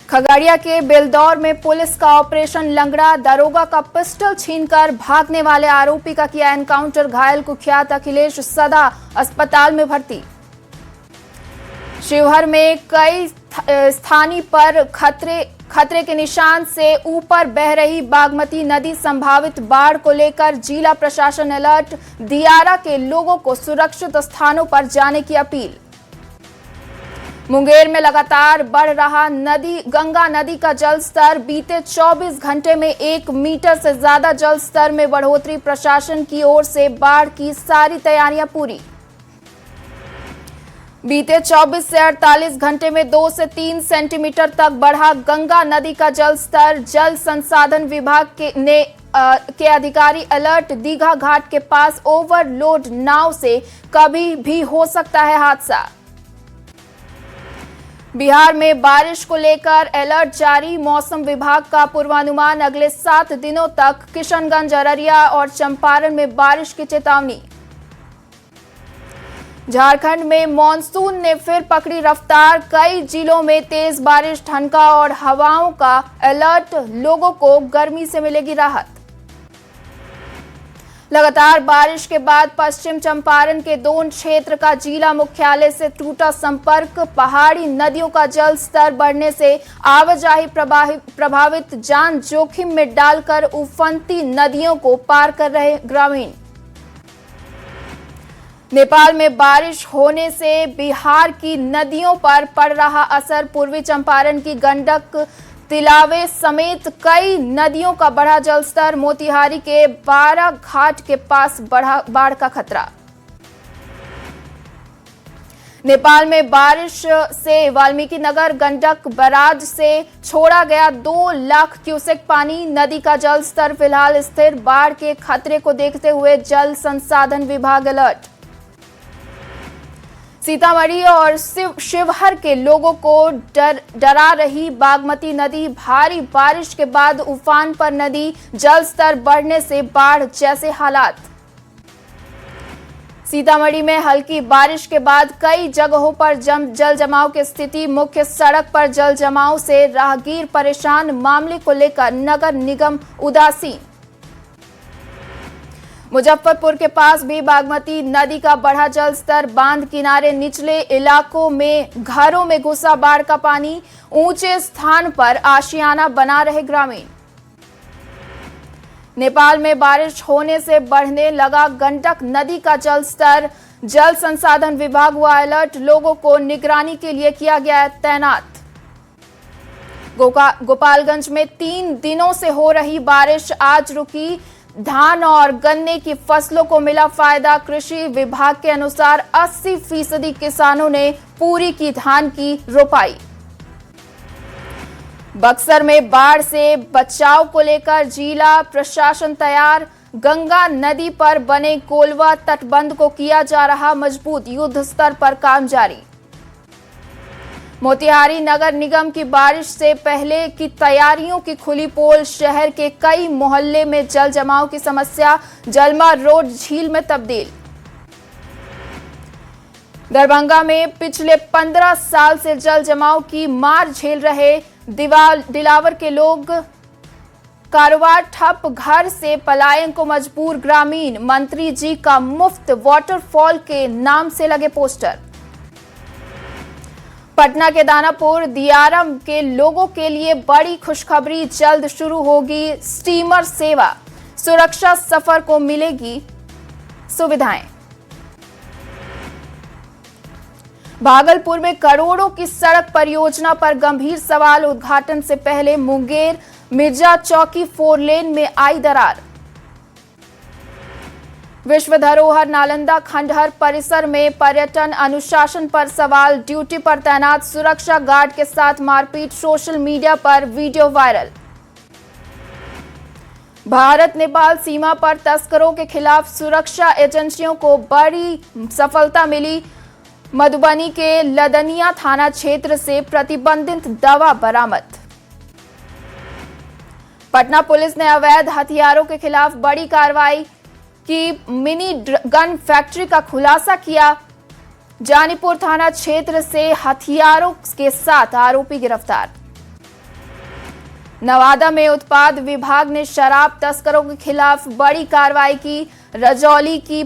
खगड़िया के बेलदौर में पुलिस का ऑपरेशन लंगड़ा, दरोगा का पिस्टल छीनकर भागने वाले आरोपी का किया एनकाउंटर, घायल कुख्यात अखिलेश सदा अस्पताल में भर्ती। शिवहर में कई स्थानीय पर खतरे के निशान से ऊपर बह रही बागमती नदी, संभावित बाढ़ को लेकर जिला प्रशासन अलर्ट, दियारा के लोगों को सुरक्षित स्थानों पर जाने की अपील। मुंगेर में लगातार बढ़ रहा गंगा नदी का जल स्तर, बीते 24 घंटे में 1 मीटर से ज्यादा जल स्तर में बढ़ोतरी, प्रशासन की ओर से बाढ़ की सारी तैयारियां पूरी। बीते 24 से 48 घंटे में 2 से 3 सेंटीमीटर तक बढ़ा गंगा नदी का जल स्तर, जल संसाधन विभाग के अधिकारी अलर्ट, दीघा घाट के पास ओवरलोड नाव से कभी भी हो सकता है हादसा। बिहार में बारिश को लेकर अलर्ट जारी, मौसम विभाग का पूर्वानुमान, अगले 7 दिनों तक किशनगंज, अररिया और चंपारण में बारिश की चेतावनी। झारखंड में मॉनसून ने फिर पकड़ी रफ्तार, कई जिलों में तेज बारिश, ठनका और हवाओं का अलर्ट, लोगों को गर्मी से मिलेगी राहत। लगातार बारिश के बाद पश्चिम चंपारण के दोन क्षेत्र का जिला मुख्यालय से टूटा संपर्क, पहाड़ी नदियों का जल स्तर बढ़ने से आवाजाही प्रभावित, जान जोखिम में डालकर उफनती नदियों को पार कर रहे ग्रामीण। नेपाल में बारिश होने से बिहार की नदियों पर पड़ रहा असर, पूर्वी चंपारण की गंडक, तिलावे समेत कई नदियों का बढ़ा जलस्तर, मोतिहारी के 12 घाट के पास बढ़ा बाढ़ का खतरा। नेपाल में बारिश से वाल्मीकि नगर गंडक बैराज से छोड़ा गया 2 लाख क्यूसेक पानी, नदी का जल स्तर फिलहाल स्थिर, बाढ़ के खतरे को देखते हुए जल संसाधन विभाग अलर्ट। सीतामढ़ी और शिवहर के लोगों को डरा रही बागमती नदी, भारी बारिश के बाद उफान पर नदी, जल स्तर बढ़ने से बाढ़ जैसे हालात। सीतामढ़ी में हल्की बारिश के बाद कई जगहों पर जल जमाव की स्थिति, मुख्य सड़क पर जल जमाव से राहगीर परेशान, मामले को लेकर नगर निगम उदासीन। मुजफ्फरपुर के पास भी बागमती नदी का बढ़ा जल स्तर, बांध किनारे निचले इलाकों में घरों में घुसा बाढ़ का पानी, ऊंचे स्थान पर आशियाना बना रहे ग्रामीण। नेपाल में बारिश होने से बढ़ने लगा गंडक नदी का जल स्तर, जल संसाधन विभाग हुआ अलर्ट, लोगों को निगरानी के लिए किया गया है तैनात। गोपालगंज में 3 दिनों से हो रही बारिश आज रुकी, धान और गन्ने की फसलों को मिला फायदा, कृषि विभाग के अनुसार 80% किसानों ने पूरी की धान की रोपाई। बक्सर में बाढ़ से बचाव को लेकर जिला प्रशासन तैयार, गंगा नदी पर बने कोलवा तटबंध को किया जा रहा मजबूत, युद्ध स्तर पर काम जारी। मोतिहारी नगर निगम की बारिश से पहले की तैयारियों की खुली पोल, शहर के कई मोहल्ले में जल जमाव की समस्या, जलमा रोड झील में तब्दील। दरभंगा में पिछले 15 साल से जल जमाव की मार झेल रहे दिलावर के लोग, कारोबार ठप, घर से पलायन को मजबूर ग्रामीण, मंत्री जी का मुफ्त वाटरफॉल के नाम से लगे पोस्टर। पटना के दानापुर दियारा के लोगों के लिए बड़ी खुशखबरी, जल्द शुरू होगी स्टीमर सेवा, सुरक्षा सफर को मिलेगी सुविधाएं। भागलपुर में करोड़ों की सड़क परियोजना पर गंभीर सवाल, उद्घाटन से पहले मुंगेर मिर्जा चौकी 4 लेन में आई दरार। विश्व धरोहर नालंदा खंडहर परिसर में पर्यटन अनुशासन पर सवाल, ड्यूटी पर तैनात सुरक्षा गार्ड के साथ मारपीट, सोशल मीडिया पर वीडियो वायरल। भारत नेपाल सीमा पर तस्करों के खिलाफ सुरक्षा एजेंसियों को बड़ी सफलता मिली, मधुबनी के लदनिया थाना क्षेत्र से प्रतिबंधित दवा बरामद। पटना पुलिस ने अवैध हथियारों के खिलाफ बड़ी कार्रवाई की, मिनी गन फैक्ट्री का खुलासा किया, जानीपुर थाना क्षेत्र से हथियारों के साथ आरोपी गिरफ्तार। नवादा में उत्पाद विभाग ने शराब तस्करों के खिलाफ बड़ी कार्रवाई की। रजौली के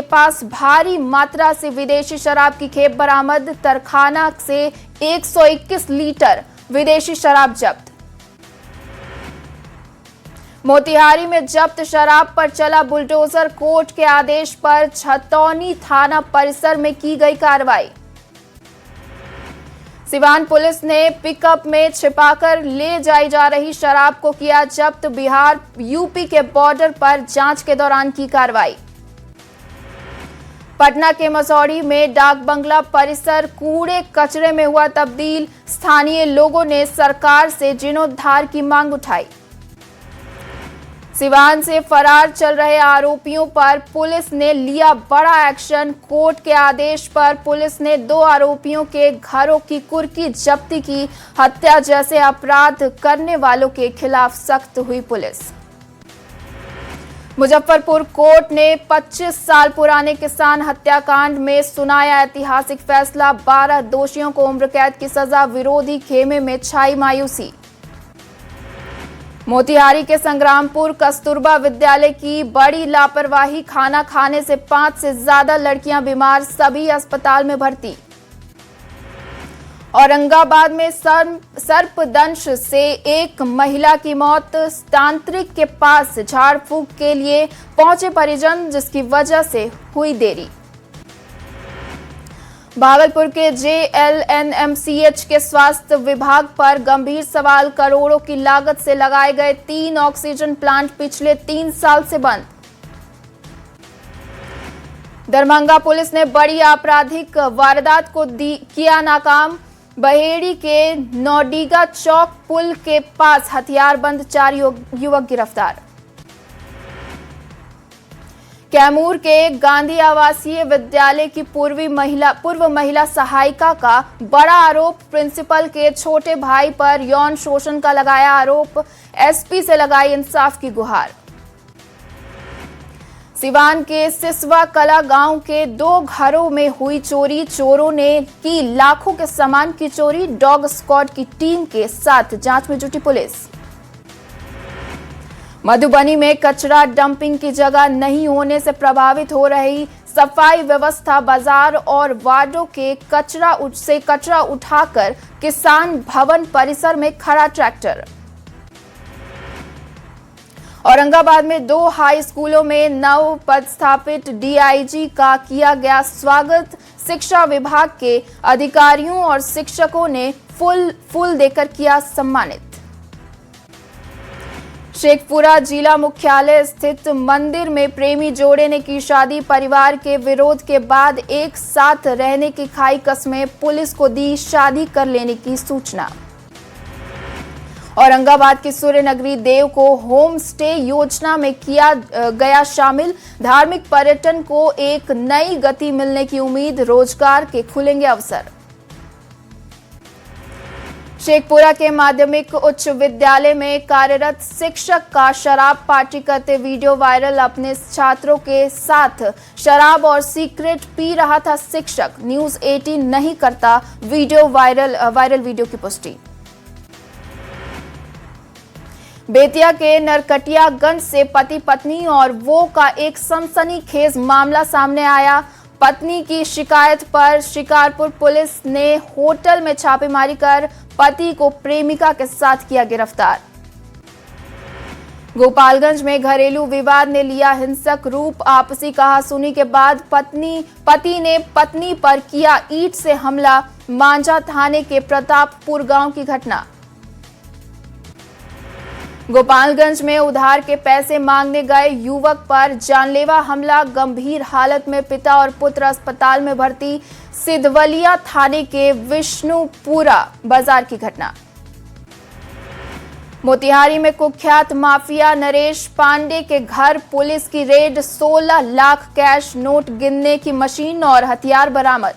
पास भारी मात्रा से विदेशी शराब की खेप बरामद। तरखाना से 121 लीटर विदेशी शराब जब्त। मोतिहारी में जब्त शराब पर चला बुलडोजर। कोर्ट के आदेश पर छतौनी थाना परिसर में की गई कार्रवाई। सिवान पुलिस ने पिकअप में छिपाकर ले जाई जा रही शराब को किया जब्त। बिहार यूपी के बॉर्डर पर जांच के दौरान की कार्रवाई। पटना के मसौढ़ी में डाक बंगला परिसर कूड़े कचरे में हुआ तब्दील। स्थानीय लोगों ने सरकार से जीर्णोद्धार की मांग उठाई। सिवान से फरार चल रहे आरोपियों पर पुलिस ने लिया बड़ा एक्शन। कोर्ट के आदेश पर पुलिस ने 2 आरोपियों के घरों की कुर्की जब्ती की। हत्या जैसे अपराध करने वालों के खिलाफ सख्त हुई पुलिस। मुजफ्फरपुर कोर्ट ने 25 साल पुराने किसान हत्याकांड में सुनाया ऐतिहासिक फैसला। 12 दोषियों को उम्र कैद की सजा। विरोधी खेमे में छाई मायूसी। मोतिहारी के संग्रामपुर कस्तूरबा विद्यालय की बड़ी लापरवाही। खाना खाने से 5 से ज्यादा लड़कियां बीमार, सभी अस्पताल में भर्ती। औरंगाबाद में सर्पदंश से एक महिला की मौत। तांत्रिक के पास झाड़ फूंक के लिए पहुंचे परिजन, जिसकी वजह से हुई देरी। भागलपुर के JLNMCH के स्वास्थ्य विभाग पर गंभीर सवाल। करोड़ों की लागत से लगाए गए 3 ऑक्सीजन प्लांट पिछले 3 साल से बंद। दरभंगा पुलिस ने बड़ी आपराधिक वारदात को किया नाकाम। बहेड़ी के नौडीगा चौक पुल के पास हथियारबंद 4 युवक गिरफ्तार। कैमूर के गांधी आवासीय विद्यालय की पूर्व महिला सहायिका का बड़ा आरोप। प्रिंसिपल के छोटे भाई पर यौन शोषण का लगाया आरोप। SP से लगाई इंसाफ की गुहार। सिवान के सिसवा कला गांव के 2 घरों में हुई चोरी। चोरों ने की लाखों के सामान की चोरी। डॉग स्क्वाड की टीम के साथ जांच में जुटी पुलिस। मधुबनी में कचरा डंपिंग की जगह नहीं होने से प्रभावित हो रही सफाई व्यवस्था। बाजार और वार्डों के कचरा उठाकर किसान भवन परिसर में खड़ा ट्रैक्टर। औरंगाबाद में 2 हाई स्कूलों में नव पदस्थापित DIG का किया गया स्वागत। शिक्षा विभाग के अधिकारियों और शिक्षकों ने फूल देकर किया सम्मानित। शेखपुरा जिला मुख्यालय स्थित मंदिर में प्रेमी जोड़े ने की शादी। परिवार के विरोध के बाद एक साथ रहने की खाई कस्में। पुलिस को दी शादी कर लेने की सूचना। औरंगाबाद की सूर्य नगरी देव को होम स्टे योजना में किया गया शामिल। धार्मिक पर्यटन को एक नई गति मिलने की उम्मीद। रोजगार के खुलेंगे अवसर। शेखपुरा के माध्यमिक उच्च विद्यालय में कार्यरत शिक्षक का शराब पार्टी करते वीडियो वायरल। अपने छात्रों के साथ शराब और सिगरेट पी रहा था शिक्षक। न्यूज़ 18 नहीं करता वायरल वीडियो की पुष्टि। बेतिया के नरकटियागंज से पति पत्नी और वो का एक सनसनीखेज मामला सामने आया। पत्नी की शिकायत पर शिकारपुर पुलिस ने होटल में छापेमारी कर पति को प्रेमिका के साथ किया गिरफ्तार। गोपालगंज में घरेलू विवाद ने लिया हिंसक रूप। आपसी कहासुनी के बाद पति ने पत्नी पर किया ईंट से हमला। मांझा थाने के प्रतापपुर गांव की घटना। गोपालगंज में उधार के पैसे मांगने गए युवक पर जानलेवा हमला। गंभीर हालत में पिता और पुत्र अस्पताल में भर्ती। सिद्धवलिया थाने के विष्णुपुरा बाजार की घटना। मोतिहारी में कुख्यात माफिया नरेश पांडे के घर पुलिस की रेड। 16 लाख कैश, नोट गिनने की मशीन और हथियार बरामद।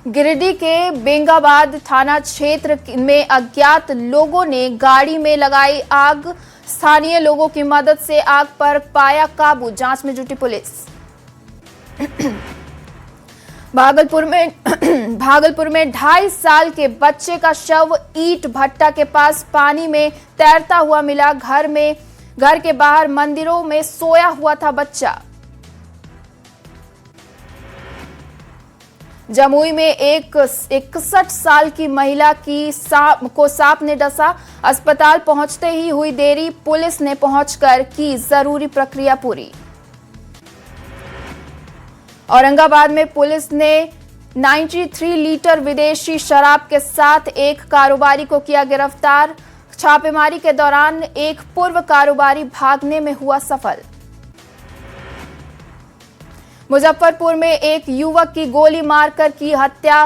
गिरिडीह के बेंगाबाद थाना क्षेत्र में अज्ञात लोगों ने गाड़ी में लगाई आग। स्थानीय लोगों की मदद से आग पर पाया काबू। जांच में जुटी पुलिस। भागलपुर में 2.5 साल के बच्चे का शव ईंट भट्टा के पास पानी में तैरता हुआ मिला। घर के बाहर मंदिरों में सोया हुआ था बच्चा। जमुई में एक 61 साल की महिला को सांप ने डसा। अस्पताल पहुंचते ही हुई देरी, पुलिस ने पहुंचकर की जरूरी प्रक्रिया पूरी। औरंगाबाद में पुलिस ने 93 लीटर विदेशी शराब के साथ एक कारोबारी को किया गिरफ्तार। छापेमारी के दौरान एक पूर्व कारोबारी भागने में हुआ सफल। मुजफ्फरपुर में एक युवक की गोली मारकर की हत्या।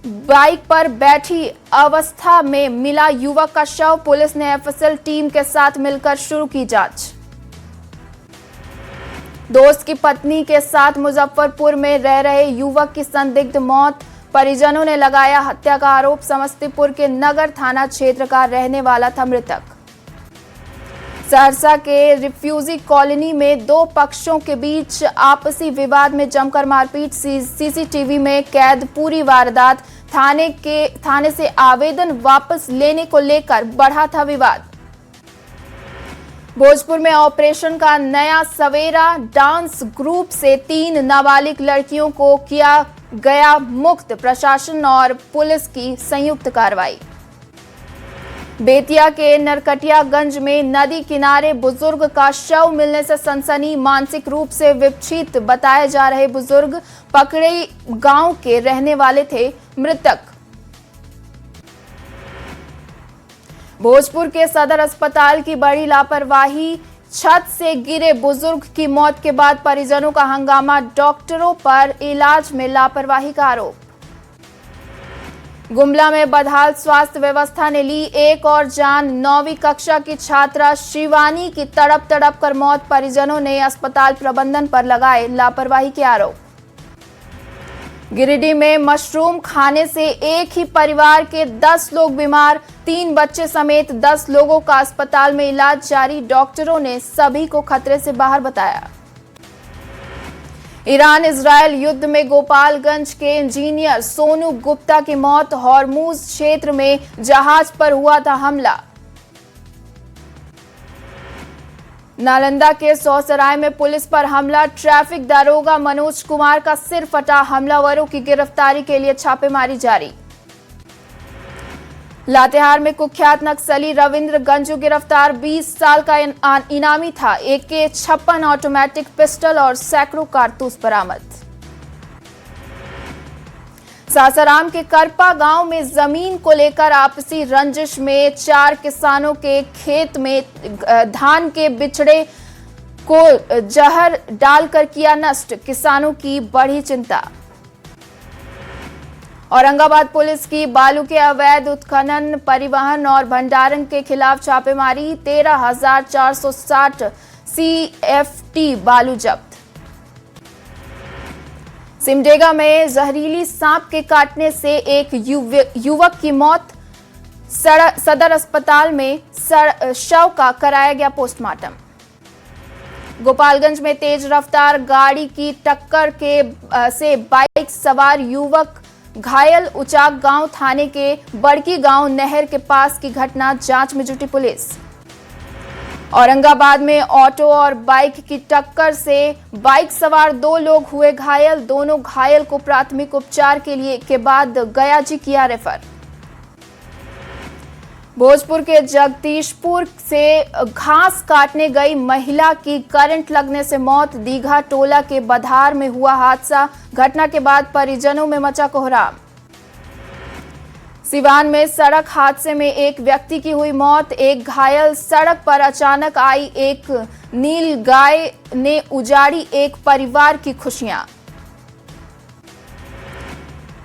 बाइक पर बैठी अवस्था में मिला युवक का शव। पुलिस ने एफएसएल टीम के साथ मिलकर शुरू की जांच। दोस्त की पत्नी के साथ मुजफ्फरपुर में रह रहे युवक की संदिग्ध मौत। परिजनों ने लगाया हत्या का आरोप। समस्तीपुर के नगर थाना क्षेत्र का रहने वाला था मृतक। सहरसा के रिफ्यूजी कॉलोनी में दो पक्षों के बीच आपसी विवाद में जमकर मारपीट। सीसीटीवी में कैद पूरी वारदात। थाने से आवेदन वापस लेने को लेकर बढ़ा था विवाद। भोजपुर में ऑपरेशन का नया सवेरा। डांस ग्रुप से 3 नाबालिग लड़कियों को किया गया मुक्त। प्रशासन और पुलिस की संयुक्त कार्रवाई। बेतिया के नरकटियागंज में नदी किनारे बुजुर्ग का शव मिलने से सनसनी। मानसिक रूप से विक्षिप्त बताए जा रहे बुजुर्ग पकड़ई गांव के रहने वाले थे मृतक। भोजपुर के सदर अस्पताल की बड़ी लापरवाही। छत से गिरे बुजुर्ग की मौत के बाद परिजनों का हंगामा। डॉक्टरों पर इलाज में लापरवाही का आरोप। गुमला में बदहाल स्वास्थ्य व्यवस्था ने ली एक और जान। 9वीं कक्षा की छात्रा शिवानी की तड़प कर मौत। परिजनों ने अस्पताल प्रबंधन पर लगाए लापरवाही के आरोप। गिरिडीह में मशरूम खाने से एक ही परिवार के 10 लोग बीमार। 3 बच्चे समेत 10 लोगों का अस्पताल में इलाज जारी। डॉक्टरों ने सभी को खतरे से बाहर बताया। ईरान इजरायल युद्ध में गोपालगंज के इंजीनियर सोनू गुप्ता की मौत। हॉर्मुज क्षेत्र में जहाज पर हुआ था हमला। नालंदा के सौसराय में पुलिस पर हमला। ट्रैफिक दारोगा मनोज कुमार का सिर फटा। हमलावरों की गिरफ्तारी के लिए छापेमारी जारी। लातेहार में कुख्यात नक्सली रविंद्र गंजू गिरफ्तार। 20 साल का इनामी था। AK-56 ऑटोमेटिक पिस्टल और सैकड़ों कारतूस बरामद। सासाराम के करपा गांव में जमीन को लेकर आपसी रंजिश में 4 किसानों के खेत में धान के बिचड़े को जहर डालकर किया नष्ट। किसानों की बढ़ी चिंता। औरंगाबाद पुलिस की बालू के अवैध उत्खनन, परिवहन और भंडारण के खिलाफ छापेमारी। 13,460 CFT बालू जब्त। सिमडेगा में जहरीली सांप के काटने से एक युवक की मौत। सदर अस्पताल में शव का कराया गया पोस्टमार्टम। गोपालगंज में तेज रफ्तार गाड़ी की टक्कर से बाइक सवार युवक घायल। उचाक गांव थाने के बड़की गांव नहर के पास की घटना। जांच में जुटी पुलिस। औरंगाबाद में ऑटो और बाइक की टक्कर से बाइक सवार 2 लोग हुए घायल। दोनों घायल को प्राथमिक उपचार के बाद गया जी किया रेफर। भोजपुर के जगदीशपुर से घास काटने गई महिला की करंट लगने से मौत। दीघा टोला के बधार में हुआ हादसा। घटना के बाद परिजनों में मचा कोहराम। सिवान में सड़क हादसे में एक व्यक्ति की हुई मौत, एक घायल। सड़क पर अचानक आई एक नील गाय ने उजाड़ी एक परिवार की खुशियां।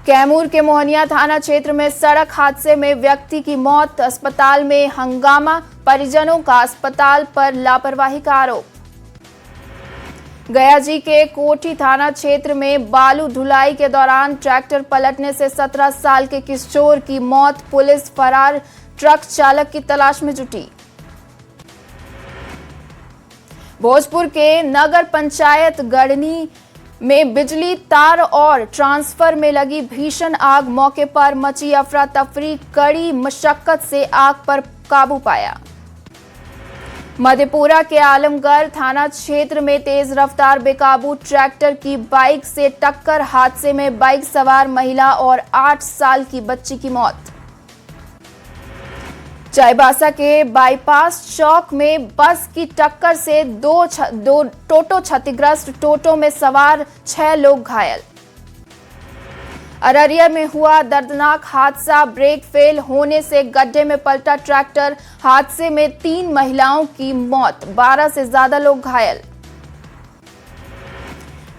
कैमूर के मोहनिया थाना क्षेत्र में सड़क हादसे में व्यक्ति की मौत। अस्पताल में हंगामा। परिजनों का अस्पताल पर लापरवाही का आरोप। गया जी के कोठी थाना क्षेत्र में बालू ढुलाई के दौरान ट्रैक्टर पलटने से 17 साल के किशोर की मौत। पुलिस फरार ट्रक चालक की तलाश में जुटी। भोजपुर के नगर पंचायत गढ़नी में बिजली तार और ट्रांसफर में लगी भीषण आग, मौके पर मची अफरा तफरी, कड़ी मशक्कत से आग पर काबू पाया। मधेपुरा के आलमगढ़ थाना क्षेत्र में तेज रफ्तार बेकाबू ट्रैक्टर की बाइक से टक्कर, हादसे में बाइक सवार महिला और 8 साल की बच्ची की मौत। चाईबासा के बाईपास चौक में बस की टक्कर से दो टोटो क्षतिग्रस्त, टोटो में सवार 6 लोग घायल। अररिया में हुआ दर्दनाक हादसा, ब्रेक फेल होने से गड्ढे में पलटा ट्रैक्टर, हादसे में 3 महिलाओं की मौत, 12 से ज्यादा लोग घायल।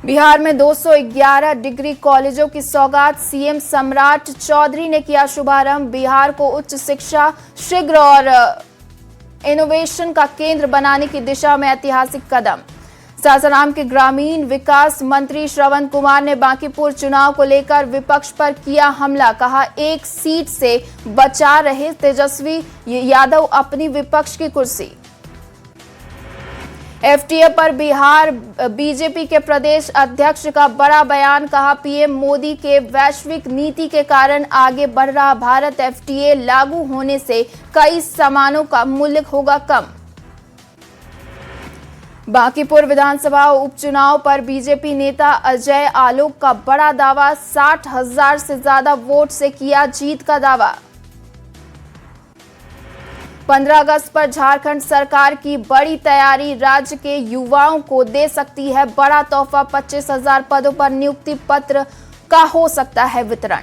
बिहार में 211 डिग्री कॉलेजों की सौगात, सीएम सम्राट चौधरी ने किया शुभारंभ। बिहार को उच्च शिक्षा, शीघ्र और इनोवेशन का केंद्र बनाने की दिशा में ऐतिहासिक कदम। सासाराम के ग्रामीण विकास मंत्री श्रवण कुमार ने बांकीपुर चुनाव को लेकर विपक्ष पर किया हमला, कहा 1 सीट से बचा रहे तेजस्वी यादव अपनी विपक्ष की कुर्सी। एफटीए पर बिहार बीजेपी के प्रदेश अध्यक्ष का बड़ा बयान, कहा पीएम मोदी के वैश्विक नीति के कारण आगे बढ़ रहा भारत, एफटीए लागू होने से कई सामानों का मूल्य होगा कम। बांकीपुर विधानसभा उपचुनाव पर बीजेपी नेता अजय आलोक का बड़ा दावा, 60,000 से ज्यादा वोट से किया जीत का दावा। 15 अगस्त पर झारखंड सरकार की बड़ी तैयारी, राज्य के युवाओं को दे सकती है बड़ा तोहफा, 25,000 पदों पर नियुक्ति पत्र का हो सकता है वितरण।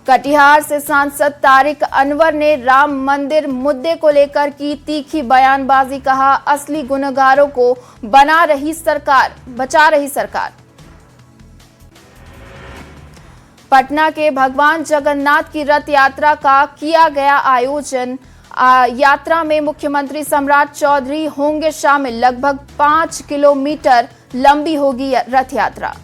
कटिहार से सांसद तारिक अनवर ने राम मंदिर मुद्दे को लेकर की तीखी बयानबाजी, कहा असली गुनहगारों को बचा रही सरकार। पटना के भगवान जगन्नाथ की रथ यात्रा का किया गया आयोजन, यात्रा में मुख्यमंत्री सम्राट चौधरी होंगे शामिल, लगभग 5 किलोमीटर लंबी होगी रथ यात्रा।